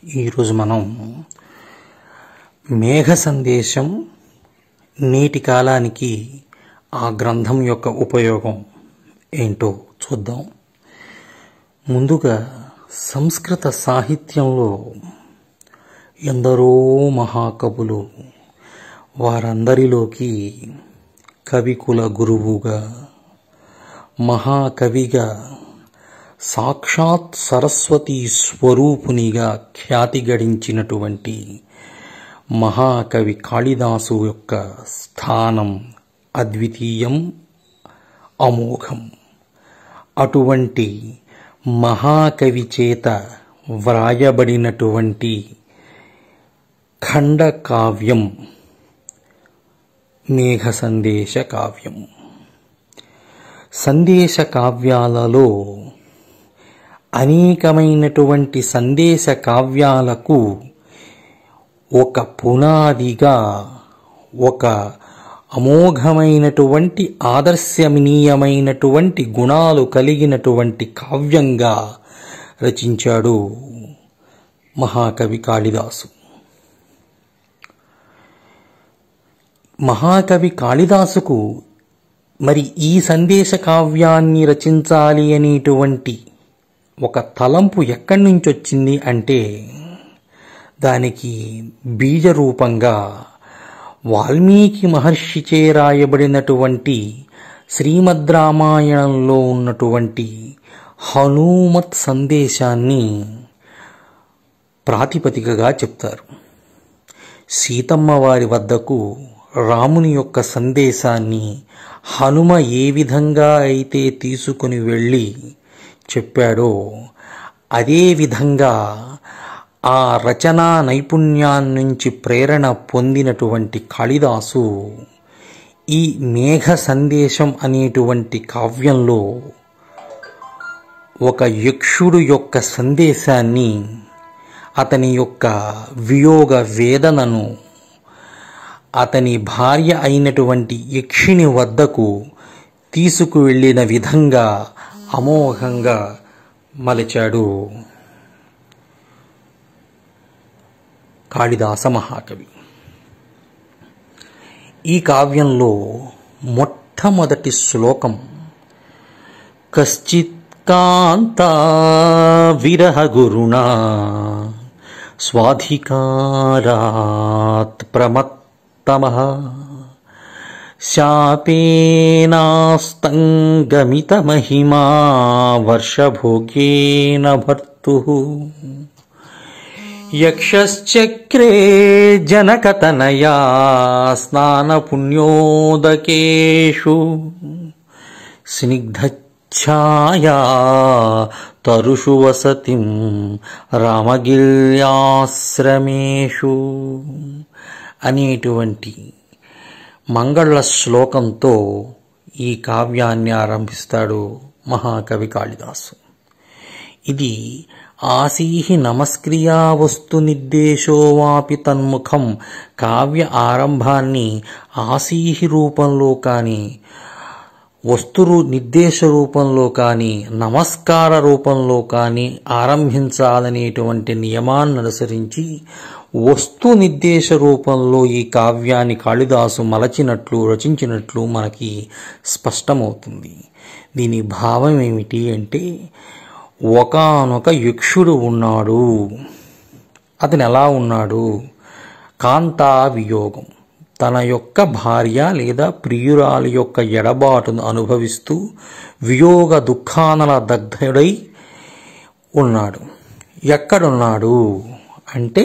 ఈరోజు మనం మేఘ సందేశం నేటి కాలానికి ఆ గ్రంథం యొక్క ఉపయోగం ఏంటో చూద్దాం. ముందుగా సంస్కృత సాహిత్యంలో ఎందరో మహాకవులు, వారందరిలోకి కవికుల గురువుగా, మహాకవిగా, సాక్షాత్ సరస్వతి స్వరూపునిగా ఖ్యాతి గడించినటువంటి మహాకవి కాళిదాసు యొక్క స్థానం అద్వితీయం, అమోఘం. అటువంటి మహాకవి చేత వ్రాయబడినటువంటి ఖండ కావ్యం మేఘ సందేశ కావ్యం. సందేశ కావ్యాలలో అనేకమైనటువంటి సందేశ కావ్యాలకు ఒక పునాదిగా, ఒక అమోఘమైనటువంటి ఆదర్శనీయమైనటువంటి గుణాలు కలిగినటువంటి కావ్యంగా రచించాడు మహాకవి కాళిదాసు. మహాకవి కాళిదాసుకు మరి ఈ సందేశ కావ్యాన్ని రచించాలి అనేటువంటి ఒక తలంపు ఎక్కడి నుంచి వచ్చింది అంటే, దానికి బీజరూపంగా వాల్మీకి మహర్షిచే రాయబడినటువంటి శ్రీమద్ రామాయణంలో ఉన్నటువంటి హనుమత్ సందేశాన్ని ప్రాతిపదికగా చెప్తారు. సీతమ్మ వారి వద్దకు రాముని యొక్క సందేశాన్ని హనుమ ఏ విధంగా అయితే తీసుకుని వెళ్ళి చెప్పాడో, అదే విధంగా ఆ రచనా నైపుణ్యాన్నించి ప్రేరణ పొందినటువంటి కాళిదాసు ఈ మేఘ సందేశం అనేటువంటి కావ్యంలో ఒక యక్షుడు యొక్క సందేశాన్ని, అతని యొక్క వియోగ వేదనను అతని భార్య అయినటువంటి యక్షిని వద్దకు తీసుకువెళ్ళిన విధంగా అమోఘంగా మలిచాడు కాళిదాస మహాకవి. ఈ కావ్యంలో మొట్టమొదటి శ్లోకం కశ్చిత్ కాంతా విరహ గురుణా స్వాధికారాత్ ప్రమత్తమః శాపేనాస్తంగమిత మహిమా వర్షభోగేన భర్తుః యక్షశ్చక్రే జనకతనయా స్నానపుణ్యోదకేషు స్నిగ్ధఛాయా తరుషు వసతిం రామగిర్యాశ్రమేషు అనేటువంటి మంగళ శ్లోకంతో ఈ కావ్యాన్ని ఆరంభిస్తాడు మహాకవి కాళిదాసు. ఇది ఆసీహి నమస్క్రియా వస్తు నిర్దేశో వాపి తన్ముఖం. కావ్య ఆరంభాన్ని ఆసీహి రూపంలో కానీ, వస్తు నిర్దేశ రూపంలో కానీ, నమస్కార రూపంలో కానీ ఆరంభించాలనేటువంటి నియమాన్ని అనుసరించి వస్తు నిర్దేశ రూపంలో ఈ కావ్యాన్ని కాళిదాసు మలచినట్లు, రచించినట్లు మనకి స్పష్టమవుతుంది. దీని భావం ఏమిటి అంటే, ఒకానొక యక్షుడు ఉన్నాడు. అతను ఎలా ఉన్నాడు? కాంతా వియోగం, తన యొక్క భార్య లేదా ప్రియురాలి యొక్క ఎడబాటును అనుభవిస్తూ వియోగ దుఃఖానల దగ్ధుడై ఉన్నాడు. ఎక్కడున్నాడు అంటే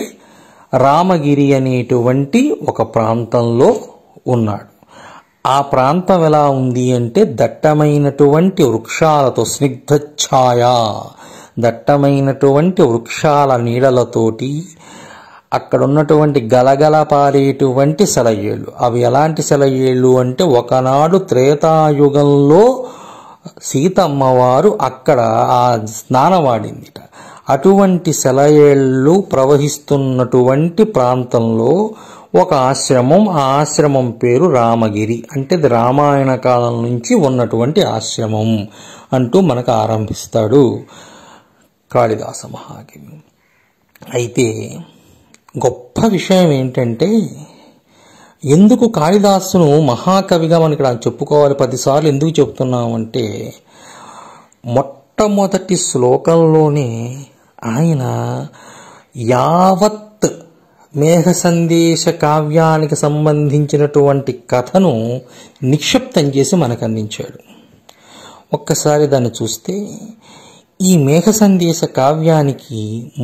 రామగిరి అనేటువంటి ఒక ప్రాంతంలో ఉన్నాడు. ఆ ప్రాంతం ఎలా ఉంది అంటే దట్టమైనటువంటి వృక్షాలతో, స్నిగ్ధఛాయ, దట్టమైనటువంటి వృక్షాల నీడలతోటి, అక్కడ ఉన్నటువంటి గలగల పారేటువంటి సెలయేళ్ళు. అవి ఎలాంటి సెలయేళ్ళు అంటే, ఒకనాడు త్రేతాయుగంలో సీతమ్మ వారు అక్కడ ఆ స్నానవాడిందిట. అటువంటి సెలయేళ్ళు ప్రవహిస్తున్నటువంటి ప్రాంతంలో ఒక ఆశ్రమం, ఆ ఆశ్రమం పేరు రామగిరి. అంటే రామాయణ కాలం నుంచి ఉన్నటువంటి ఆశ్రమం అంటూ మనకు ఆరంభిస్తాడు కాళిదాస మహాకవి. అయితే గొప్ప విషయం ఏంటంటే, ఎందుకు కాళిదాసును మహాకవిగా మనం ఇక్కడ చెప్పుకోవాలి 10 సార్లు ఎందుకు చెప్తున్నామంటే, మొట్టమొదటి శ్లోకంలోనే ఆయన యావత్ మేఘ సందేశ కావ్యానికి సంబంధించినటువంటి కథను నిక్షిప్తం చేసి మనకు అందించాడు. ఒక్కసారి దాన్ని చూస్తే, ఈ మేఘ సందేశ కావ్యానికి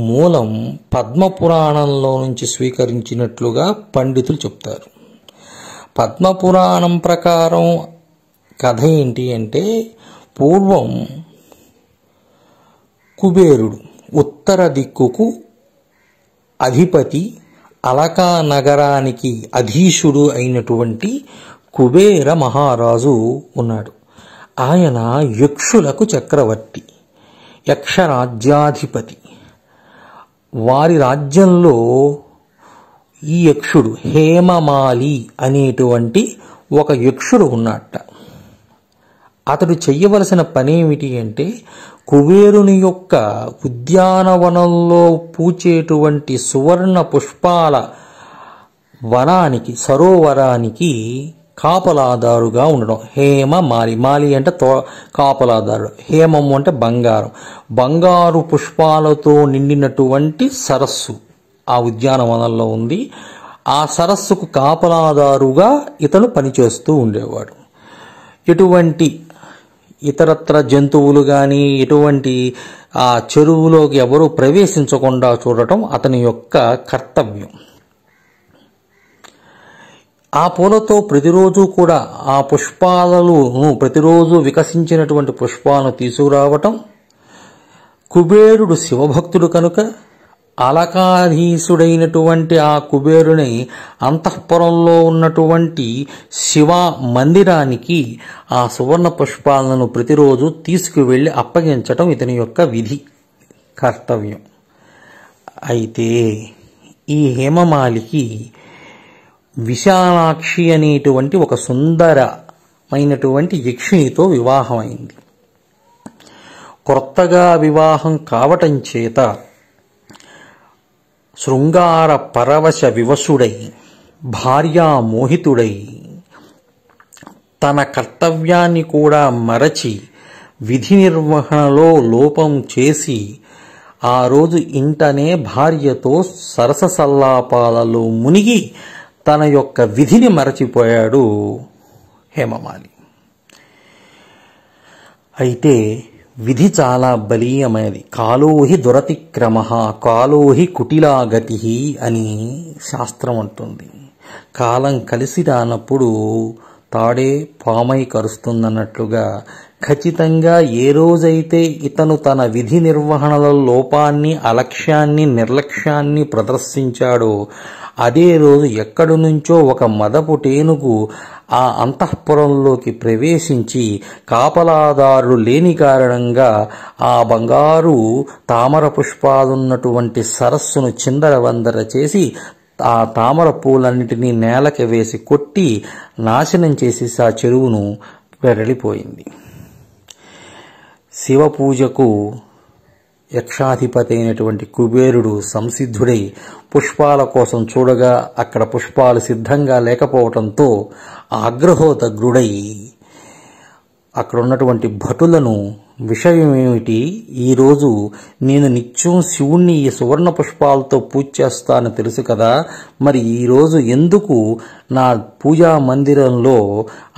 మూలం పద్మపురాణంలో నుంచి స్వీకరించినట్లుగా పండితులు చెప్తారు. పద్మపురాణం ప్రకారం కథ ఏంటి అంటే, పూర్వం కుబేరుడు ఉత్తర దిక్కుకు అధిపతి, అలకా నగరానికి అధీశుడు అయినటువంటి కుబేర మహారాజు ఉన్నాడు. ఆయన యక్షులకు చక్రవర్తి, యక్షరాజ్యాధిపతి. వారి రాజ్యంలో ఈ యక్షుడు హేమమాలి అనేటువంటి ఒక యక్షుడు ఉన్నట్ట. అతడు చెయ్యవలసిన పనేమిటి అంటే, కుబేరుని యొక్క ఉద్యానవనంలో పూచేటువంటి సువర్ణ పుష్పాల వనానికి, సరోవరానికి కాపలాదారుగా ఉండడం. హేమమాలి, మాలి అంటే కాపలాదారుడు, హేమము అంటే బంగారం. బంగారు పుష్పాలతో నిండినటువంటి సరస్సు ఆ ఉద్యానవనంలో ఉంది. ఆ సరస్సుకు కాపలాదారుగా ఇతను పనిచేస్తూ ఉండేవాడు. ఎటువంటి ఇతరత్ర జంతువులు కానీ ఎటువంటి ఆ చెరువులోకి ఎవరూ ప్రవేశించకుండా చూడటం అతని యొక్క కర్తవ్యం. ఆ పూలతో ప్రతిరోజు కూడా ఆ పుష్పాలను ప్రతిరోజు వికసించినటువంటి పుష్పాలను తీసుకురావటం. కుబేరుడు శివభక్తుడు కనుక అలకాధీశుడైనటువంటి ఆ కుబేరుని అంతఃపురంలో ఉన్నటువంటి శివ మందిరానికి ఆ సువర్ణ పుష్పాలను ప్రతిరోజు తీసుకువెళ్ళి అప్పగించటం ఇతని యొక్క విధి, కర్తవ్యం. అయితే ఈ హేమమాలికి విశాలాక్షి అనేటువంటి ఒక సుందరమైనటువంటి యక్షినితో వివాహమైంది. కొత్తగా వివాహం కావటం చేత శృంగార పరవశ వివశుడై, భార్యామోహితుడై, తన కర్తవ్యాన్ని కూడా మరచి విధి నిర్వహణలో లోపం చేసి ఆ రోజు ఇంటనే భార్యతో సరస సల్లాపాలలో మునిగి తన యొక్క విధిని మరచిపోయాడు హేమమాలి. అయితే విధి చాలా బలీయమైనది. కాలోహి దురతిక్రమః కాలోహి కుటిలాగతి అని శాస్త్రం అంటుంది. కాలం కలిసి రానప్పుడు తాడే పామై కరుస్తుందన్నట్లుగా ఖచ్చితంగా ఏ రోజైతే ఇతను తన విధి నిర్వహణల లోపాన్ని, అలక్ష్యాన్ని, నిర్లక్ష్యాన్ని ప్రదర్శించాడో అదే రోజు ఎక్కడి నుంచో ఒక మదపు టేనుగు ఆ అంతఃపురంలోకి ప్రవేశించి కాపలాదారుడు లేని కారణంగా ఆ బంగారు తామర పుష్పాలున్నటువంటి సరస్సును చిందరవందర చేసి ఆ తామర పూలన్నిటినీ నేలకి వేసి కొట్టి నాశనం చేసి ఆ చెరువును వెరలిపోయింది. శివ పూజకు యక్షాధిపతి అయినటువంటి కుబేరుడు సంసిద్ధుడై పుష్పాల కోసం చూడగా అక్కడ పుష్పాలు సిద్ధంగా లేకపోవడంతో ఆగ్రహోదగ్రుడై అక్కడ ఉన్నటువంటి భటులను, విషయం ఏమిటి, ఈరోజు నేను నిత్యం శివుణ్ణి ఈ సువర్ణ పుష్పాలతో పూజ చేస్తానని తెలుసు కదా, మరి ఈరోజు ఎందుకు నా పూజా మందిరంలో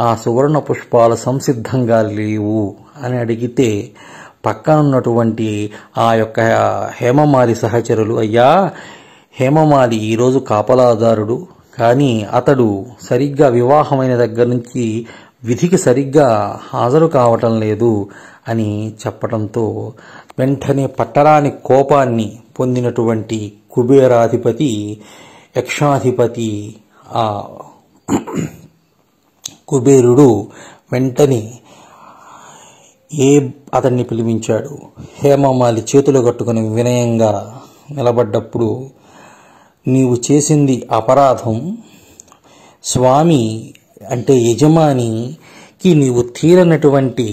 ఆ సువర్ణ పుష్పాలు సంసిద్ధంగా లేవు అని అడిగితే పక్కన ఉన్నటువంటి ఆ యొక్క హేమమాలి సహచరులు, అయ్యా హేమమాలి ఈరోజు కాపలాదారుడు, కానీ అతడు సరిగ్గా వివాహమైన దగ్గర నుంచి విధికి సరిగ్గా హాజరు కావటం లేదు అని చెప్పడంతో వెంటనే పట్టరాని కోపాన్ని పొందినటువంటి కుబేరాధిపతి, యక్షాధిపతి ఆ కుబేరుడు వెంటనే అతన్ని పిలిపించాడు. హేమమాలి చేతులు కట్టుకుని వినయంగా నిలబడ్డప్పుడు, నీవు చేసింది అపరాధం, స్వామి అంటే యజమానికి నీవు తీరనటువంటి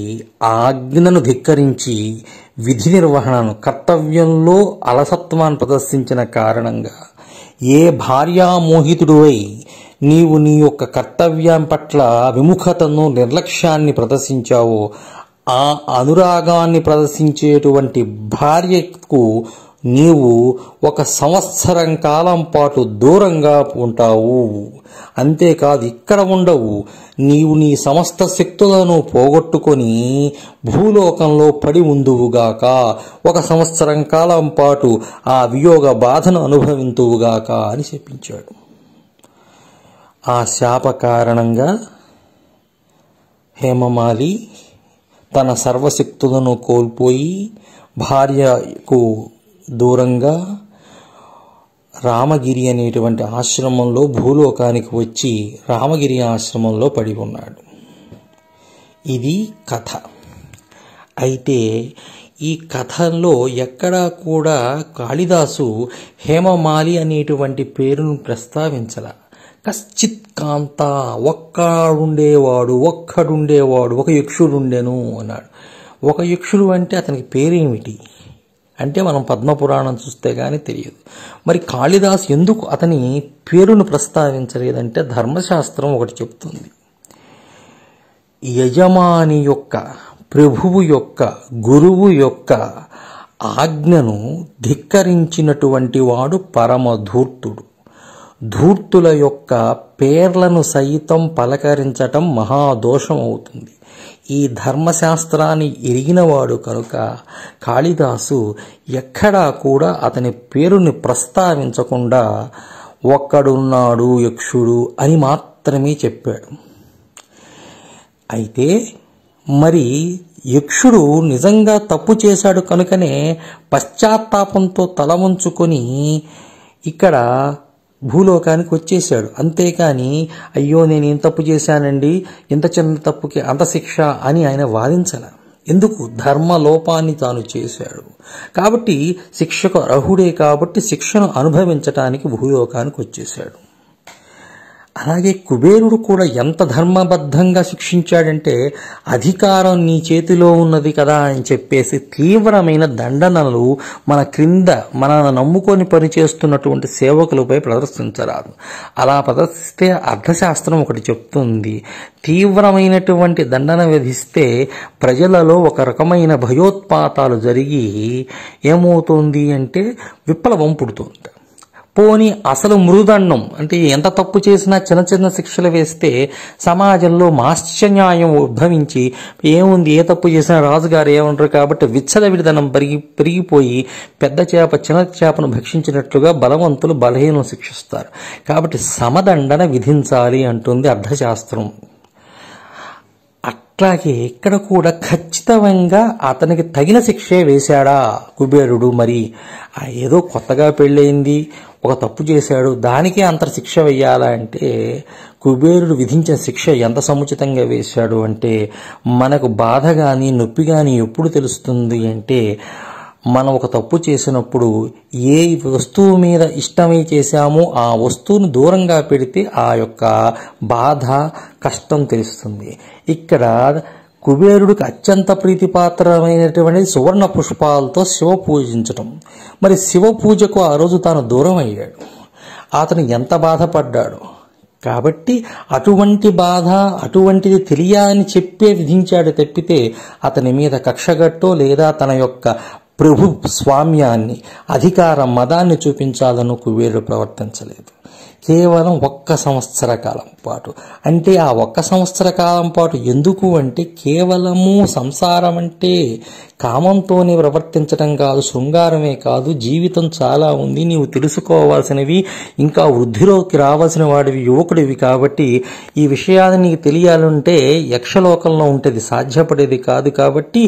ఆజ్ఞను ధిక్కరించి విధి నిర్వహణను, కర్తవ్యంలో అలసత్వాన్ని ప్రదర్శించిన కారణంగా ఏ భార్యామోహితుడువై నీవు నీ యొక్క కర్తవ్యం పట్ల విముఖతను, నిర్లక్ష్యాన్ని ప్రదర్శించావో ఆ అనురాగాన్ని ప్రదర్శించేటువంటి భార్యకు నీవు 1 సంవత్సరం కాలం పాటు దూరంగా ఉంటావు. అంతేకాదు, ఇక్కడ ఉండవు. నీవు నీ సమస్త శక్తులను పోగొట్టుకొని భూలోకంలో పడి ఉందువుగాక. 1 సంవత్సరం కాలం పాటు ఆ వియోగ బాధను అనుభవింతువుగాక అని చెప్పించాడు. ఆ శాప కారణంగా హేమమాలి తన సర్వశక్తులను కోల్పోయి భార్యకు దూరంగా రామగిరి అనేటువంటి ఆశ్రమంలో భూలోకానికి వచ్చి రామగిరి ఆశ్రమంలో పడి ఉన్నాడు. ఇది కథ. అయితే ఈ కథలో ఎక్కడా కూడా కాళిదాసు హేమమాలి అనేటువంటి పేరును ప్రస్తావించల. కశ్చిత్ కాంత, ఒక్కడుండేవాడు, ఒక యక్షుడుండెను అన్నాడు. ఒక యక్షుడు అంటే అతనికి పేరేమిటి అంటే మనం పద్మపురాణం చూస్తే గానీ తెలియదు. మరి కాళిదాసు ఎందుకు అతని పేరును ప్రస్తావించలేదంటే ధర్మశాస్త్రం ఒకటి చెప్తుంది. యజమాని యొక్క, ప్రభువు యొక్క, గురువు యొక్క ఆజ్ఞను ధిక్కరించినటువంటి వాడు పరమధూర్తుడు. ధూర్తుల యొక్క పేర్లను సైతం పలకరించటం మహాదోషం అవుతుంది. ఈ ధర్మశాస్త్రాన్ని ఎరిగినవాడు కనుక కాళిదాసు ఎక్కడా కూడా అతని పేరుని ప్రస్తావించకుండా ఒక్కడున్నాడు యక్షుడు అని మాత్రమే చెప్పాడు. అయితే మరి యక్షుడు నిజంగా తప్పు చేశాడు కనుకనే పశ్చాత్తాపంతో తల వంచుకొని ఇక్కడ భూలోకానికి వచ్చేశాడు. అంతేకాని అయ్యో నేనేం తప్పు చేశానండి, ఇంత చిన్న తప్పుకి అంత శిక్ష అని ఆయన వాదించల. ఎందుకు? ధర్మలోపాన్ని తాను చేశాడు కాబట్టి శిక్షకు అర్హుడే కాబట్టి శిక్షను అనుభవించటానికి భూలోకానికి వచ్చేశాడు. అలాగే కుబేరుడు కూడా ఎంత ధర్మబద్ధంగా శిక్షించాడంటే అధికారం నీ చేతిలో ఉన్నది కదా అని చెప్పేసి తీవ్రమైన దండనలు మన క్రింద మనల్ని నమ్ముకొని పనిచేస్తున్నటువంటి సేవకులపై ప్రదర్శించరాదు. అలా ప్రదర్శిస్తే అర్థశాస్త్రం ఒకటి చెప్తుంది, తీవ్రమైనటువంటి దండన విధిస్తే ప్రజలలో ఒక రకమైన భయోత్పాతాలు జరిగి ఏమవుతుంది అంటే విప్లవం పుడుతుంది. పోని అసలు మృదండం అంటే ఎంత తప్పు చేసినా చిన్న చిన్న శిక్షలు వేస్తే సమాజంలో మాశ్చర్యం ఉద్భవించి ఏముంది, ఏ తప్పు చేసినా రాజుగారు ఏమంటారు కాబట్టి విచ్చలవిడితనం పెరిగిపోయి పెద్ద చేప చిన్న చేపను భక్షించినట్లుగా బలవంతులు బలహీనం శిక్షిస్తారు. కాబట్టి సమదండన విధించాలి అంటుంది అర్థశాస్త్రం. అట్లాగే ఇక్కడ కూడా ఖచ్చితంగా అతనికి తగిన శిక్షే వేశాడా కుబేరుడు? మరి ఏదో కొత్తగా పెళ్ళయింది, ఒక తప్పు చేశాడు, దానికే అంత శిక్ష వెయ్యాలా అంటే కుబేరుడు విధించిన శిక్ష ఎంత సముచితంగా వేశాడు అంటే మనకు బాధ కానీ నొప్పి కానీ ఎప్పుడు తెలుస్తుంది అంటే మనం ఒక తప్పు చేసినప్పుడు ఏ వస్తువు మీద ఇష్టమై చేశామో ఆ వస్తువును దూరంగా పెడితే ఆ యొక్క బాధ కష్టం తెలుస్తుంది. ఇక్కడ కుబేరుడికి అత్యంత ప్రీతిపాత్రమైనటువంటి సువర్ణ పుష్పాలతో శివ పూజించటం. మరి శివ పూజకు ఆ రోజు తాను దూరం అయ్యాడు. అతను ఎంత బాధపడ్డాడు. కాబట్టి అటువంటి బాధ అటువంటిది తెలియని చెప్పే విధించాడు తప్పితే అతని మీద కక్షగట్టో లేదా తన యొక్క ప్రభు స్వామ్యాన్ని అధికార మదాన్ని చూపించాలను కుబేరుడు ప్రవర్తించలేదు. కేవలం 1 సంవత్సర కాలం పాటు. అంటే ఆ 1 సంవత్సర కాలం పాటు ఎందుకు అంటే కేవలము సంసారం అంటే కామంతోనే ప్రవర్తించడం కాదు, శృంగారమే కాదు, జీవితం చాలా ఉంది, నీవు తెలుసుకోవాల్సినవి, ఇంకా వృద్ధిలోకి రావాల్సిన వాడివి, యువకుడివి. కాబట్టి ఈ విషయాన్ని నీకు తెలియాలంటే యక్షలోకంలో ఉంటేది సాధ్యపడేది కాదు. కాబట్టి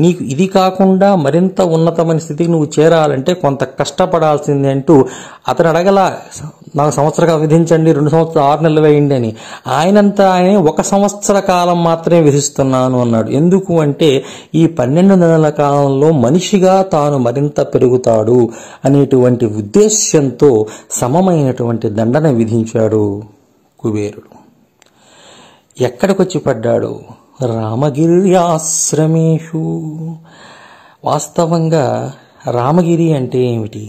నీకు ఇది కాకుండా మరింత ఉన్నతమైన స్థితికి నువ్వు చేరాలంటే కొంత కష్టపడాల్సింది అంటూ అతను అడగల నాకు సంవత్సరం విధించండి, 2 సంవత్సరాలు 6 నెలలు వేయండి అని. ఆయనంతా ఆయన 1 సంవత్సర కాలం మాత్రమే విధిస్తున్నాను అన్నాడు. ఎందుకు అంటే ఈ 12 నెలల కాలంలో మనిషిగా తాను మరింత పెరుగుతాడు అనేటువంటి ఉద్దేశ్యంతో సమమైనటువంటి దండన విధించాడు కుబేరుడు. ఎక్కడికొచ్చి పడ్డాడు? రామగిరి ఆశ్రమేషు. వాస్తవంగా రామగిరి అంటే ఏమిటి?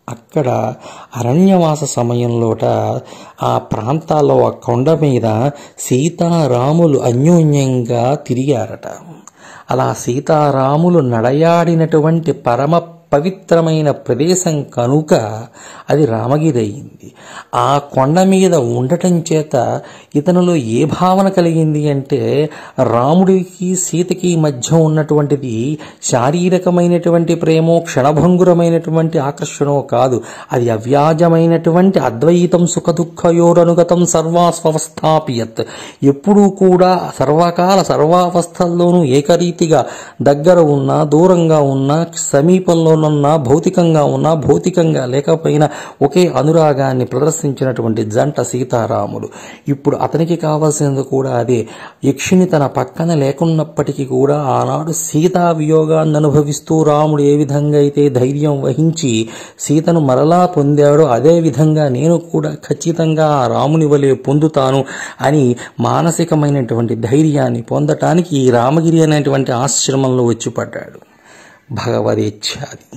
అక్కడ అరణ్యవాస సమయంలోట ఆ ప్రాంతాల్లో ఆ కొండ మీద సీతారాములు అన్యోన్యంగా తిరిగారట. అలా సీతారాములు నడయాడినటువంటి పరమ పవిత్రమైన ప్రదేశం కనుక అది రామగిరి అయింది. ఆ కొండ మీద ఉండటం చేత ఇతనిలో ఏ భావన కలిగింది అంటే రాముడికి సీతకి మధ్య ఉన్నటువంటిది శారీరకమైనటువంటి ప్రేమో క్షణభంగురమైనటువంటి ఆకర్షణో కాదు, అది అవ్యాజమైనటువంటి అద్వైతం సుఖదుఃఖయోరనుగతం సర్వాస్వస్థాపియత్. ఎప్పుడూ కూడా సర్వకాల సర్వావస్థల్లోనూ ఏకరీతిగా దగ్గర ఉన్నా దూరంగా ఉన్నా సమీపంలో భౌతికంగా ఉన్నా భౌతికంగా లేకపోయినా ఒకే అనురాగాన్ని ప్రదర్శించినటువంటి జంట సీతారాములు. ఇప్పుడు అతనికి కావాల్సింది కూడా అదే. యక్షిని తన పక్కన లేకున్నప్పటికీ కూడా ఆనాడు సీతా వియోగాన్ని అనుభవిస్తూ రాముడు ఏ విధంగా అయితే ధైర్యం వహించి సీతను మరలా పొందాడో అదే విధంగా నేను కూడా ఖచ్చితంగా ఆ రాముని వలె పొందుతాను అని మానసికమైనటువంటి ధైర్యాన్ని పొందటానికి ఈ రామగిరి అనేటువంటి ఆశ్రమంలో వచ్చి పడ్డాడు. భగవదేచ్ఛాది.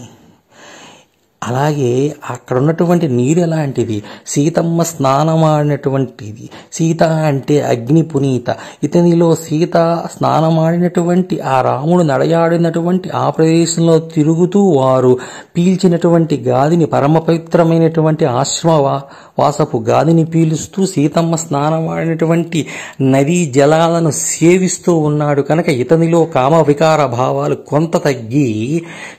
అలాగే అక్కడ ఉన్నటువంటి నీరు ఎలాంటిది? సీతమ్మ స్నానమాడినటువంటిది. సీత అంటే అగ్ని పునీత. ఇతనిలో సీత స్నానమాడినటువంటి ఆ రాముడు నడయాడినటువంటి ఆ ప్రదేశంలో తిరుగుతూ వారు పీల్చినటువంటి గాదిని పరమ పవిత్రమైనటువంటి ఆశ్రమవాసపు గాదిని పీలుస్తూ సీతమ్మ స్నానమాడినటువంటి నదీ జలాలను సేవిస్తూ ఉన్నాడు కనుక ఇతనిలో కామ వికార భావాలు కొంత తగ్గి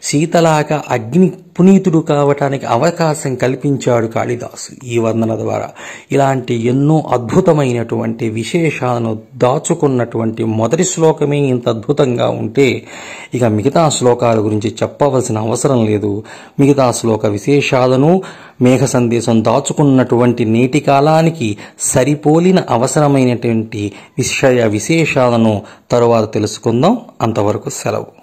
సీతలాగా అగ్ని పునీతుడు కావటానికి అవకాశం కల్పించాడు కాళిదాసు ఈ వర్ణన ద్వారా. ఇలాంటి ఎన్నో అద్భుతమైనటువంటి విశేషాలను దాచుకున్నటువంటి మొదటి శ్లోకమే ఇంత అద్భుతంగా ఉంటే ఇక మిగతా శ్లోకాల గురించి చెప్పవలసిన అవసరం లేదు. మిగతా శ్లోక విశేషాలను మేఘ సందేశం దాచుకున్నటువంటి నేటి కాలానికి సరిపోలిన అవసరమైనటువంటి విషయ విశేషాలను తరువాత తెలుసుకుందాం. అంతవరకు సెలవు.